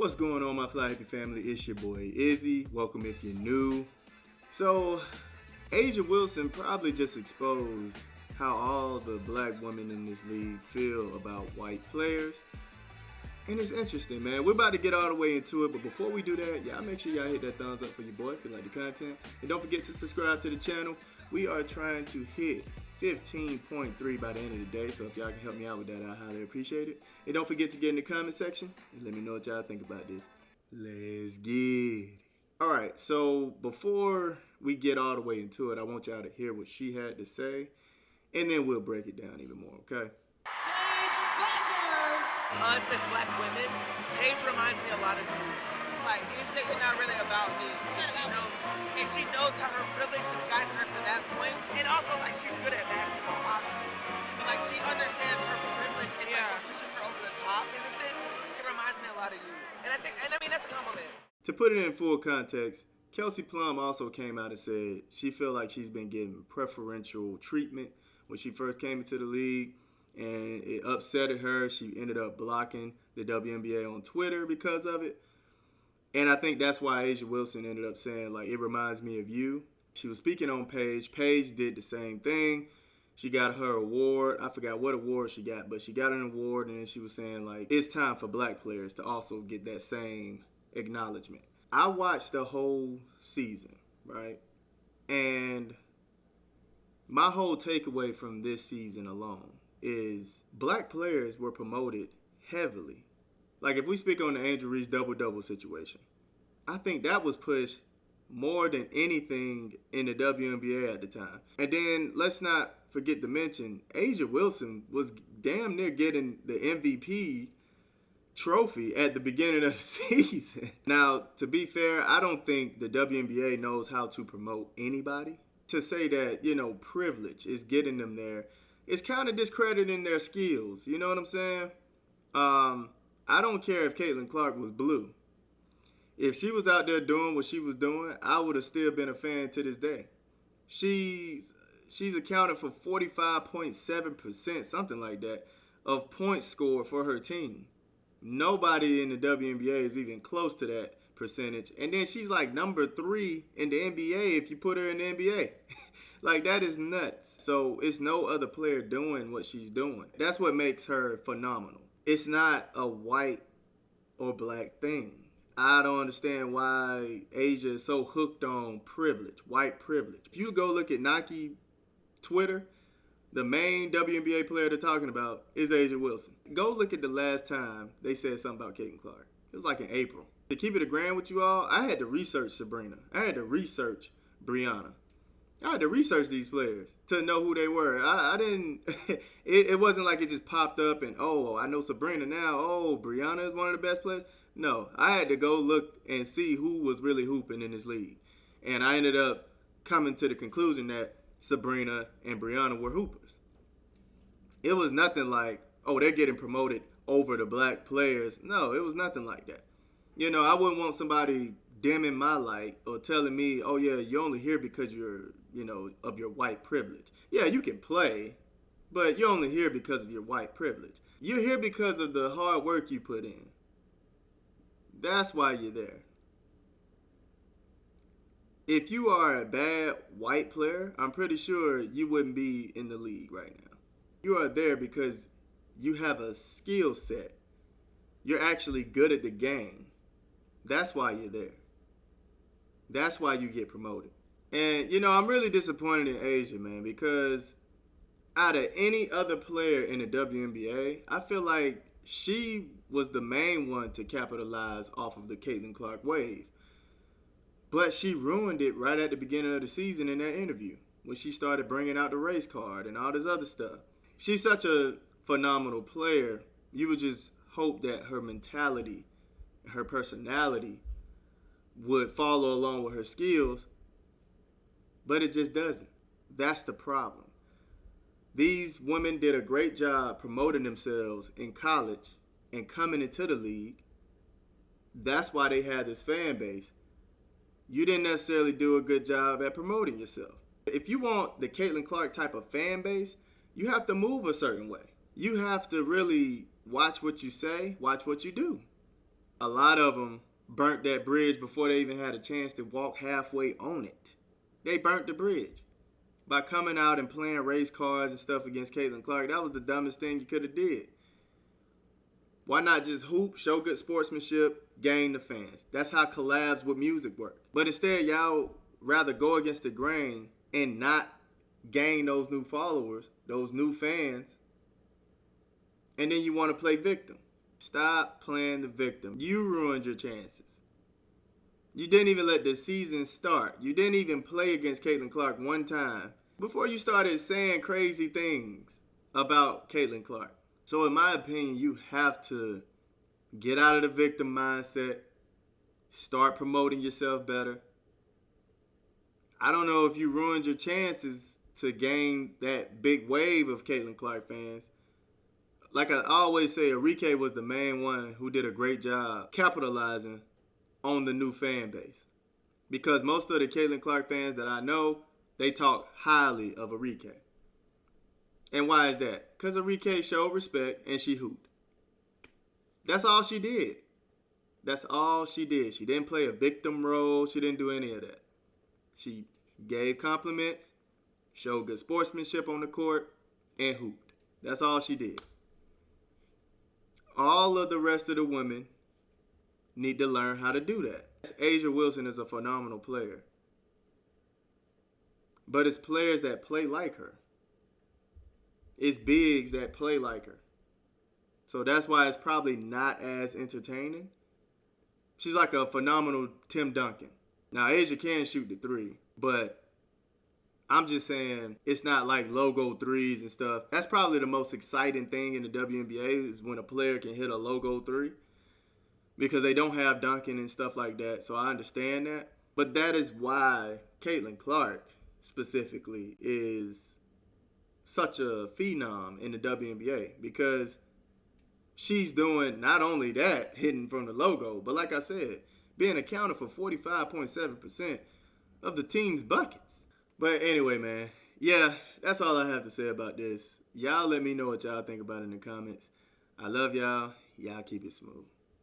What's going on, my Fly Happy family? It's your boy Izzy. Welcome if you're new. So, Asia Wilson probably just exposed how all the black women in this league feel about white players. And it's interesting, man. We're about to get all the way into it, but before we do that, y'all make sure y'all hit that thumbs up for your boy if you like the content. And don't forget to subscribe to the channel. We are trying to hit 15.3 by the end of the day, so if y'all can help me out with that, I highly appreciate it. And don't forget to get in the comment section and let me know what y'all think about this. Let's get it. All right, so before we get all the way into it, I want y'all to hear what she had to say, and then we'll break it down even more, okay? Us as black women, Paige reminds me a lot of you. Like, you say you're not really about me. And she knows how her privilege has gotten her to that point. And also, like, she's good at basketball, obviously. But, like, she understands her privilege. It's like what pushes her over the top, in a sense. It reminds me a lot of you. And I mean, that's a compliment. To put it in full context, Kelsey Plum also came out and said she feel like she's been given preferential treatment when she first came into the league. And it upsetted her. She ended up blocking the WNBA on Twitter because of it. And I think that's why Asia Wilson ended up saying, like, it reminds me of you. She was speaking on Paige. Paige did the same thing. She got her award. I forgot what award she got, but she got an award. And then she was saying, like, it's time for black players to also get that same acknowledgement. I watched the whole season, right? And my whole takeaway from this season alone is black players were promoted heavily. Like, if we speak on the Angel Reese double-double situation, I think that was pushed more than anything in the WNBA at the time. And then let's not forget to mention, Asia Wilson was damn near getting the MVP trophy at the beginning of the season. Now, to be fair, I don't think the WNBA knows how to promote anybody. To say that, privilege is getting them there, it's kind of discrediting their skills. You know what I'm saying? I don't care if Caitlin Clark was blue. If she was out there doing what she was doing, I would have still been a fan to this day. She's accounted for 45.7%, something like that, of points scored for her team. Nobody in the WNBA is even close to that percentage. And then she's like number 3 in the NBA if you put her in the NBA. Like, that is nuts. So it's no other player doing what she's doing. That's what makes her phenomenal. It's not a white or black thing. I don't understand why Asia is so hooked on privilege, white privilege. If you go look at Nike Twitter, the main WNBA player they're talking about is Asia Wilson. Go look at the last time they said something about Caitlin Clark. It was like in April. To keep it a grand with you all, I had to research Sabrina. I had to research Brianna. I had to research these players to know who they were. I didn't, it wasn't like it just popped up and, oh, I know Sabrina now. Oh, Brianna is one of the best players. No, I had to go look and see who was really hooping in this league. And I ended up coming to the conclusion that Sabrina and Brianna were hoopers. It was nothing like, oh, they're getting promoted over the black players. No, it was nothing like that. I wouldn't want somebody dimming my light or telling me, oh yeah, you're only here because you're, of your white privilege. Yeah, you can play, but you're only here because of your white privilege. You're here because of the hard work you put in. That's why you're there. If you are a bad white player, I'm pretty sure you wouldn't be in the league right now. You are there because you have a skill set. You're actually good at the game. That's why you're there. That's why you get promoted. And, I'm really disappointed in Asia, man, because out of any other player in the WNBA, I feel like she was the main one to capitalize off of the Caitlin Clark wave. But she ruined it right at the beginning of the season in that interview when she started bringing out the race card and all this other stuff. She's such a phenomenal player. You would just hope that her mentality, her personality would follow along with her skills, but it just doesn't. That's the problem. These women did a great job promoting themselves in college and coming into the league. That's why they had this fan base. You didn't necessarily do a good job at promoting yourself. If you want the Caitlin Clark type of fan base, you have to move a certain way. You have to really watch what you say, watch what you do. A lot of them burnt that bridge before they even had a chance to walk halfway on it. They burnt the bridge by coming out and playing race cars and stuff against Caitlin Clark. That was the dumbest thing you could have did. Why not just hoop, show good sportsmanship, gain the fans? That's how collabs with music work. But instead, y'all rather go against the grain and not gain those new followers, those new fans, and then you want to play victim. Stop playing the victim. You ruined your chances. You didn't even let the season start. You didn't even play against Caitlin Clark one time before you started saying crazy things about Caitlin Clark. So in my opinion, you have to get out of the victim mindset, start promoting yourself better. I don't know if you ruined your chances to gain that big wave of Caitlin Clark fans. Like I always say, Enrique was the main one who did a great job capitalizing on the new fan base. Because most of the Caitlin Clark fans that I know, they talk highly of Enrique. And why is that? Because Enrique showed respect and she hooped. That's all she did. That's all she did. She didn't play a victim role. She didn't do any of that. She gave compliments, showed good sportsmanship on the court, and hooped. That's all she did. All of the rest of the women need to learn how to do that. A'ja Wilson is a phenomenal player. But it's players that play like her. It's bigs that play like her. So that's why it's probably not as entertaining. She's like a phenomenal Tim Duncan. Now, A'ja can shoot the three, but I'm just saying it's not like logo threes and stuff. That's probably the most exciting thing in the WNBA is when a player can hit a logo three because they don't have dunking and stuff like that. So I understand that. But that is why Caitlin Clark specifically is such a phenom in the WNBA because she's doing not only that, hitting from the logo, but like I said, being accounted for 45.7% of the team's buckets. But anyway, man, yeah, that's all I have to say about this. Y'all let me know what y'all think about it in the comments. I love y'all. Y'all keep it smooth.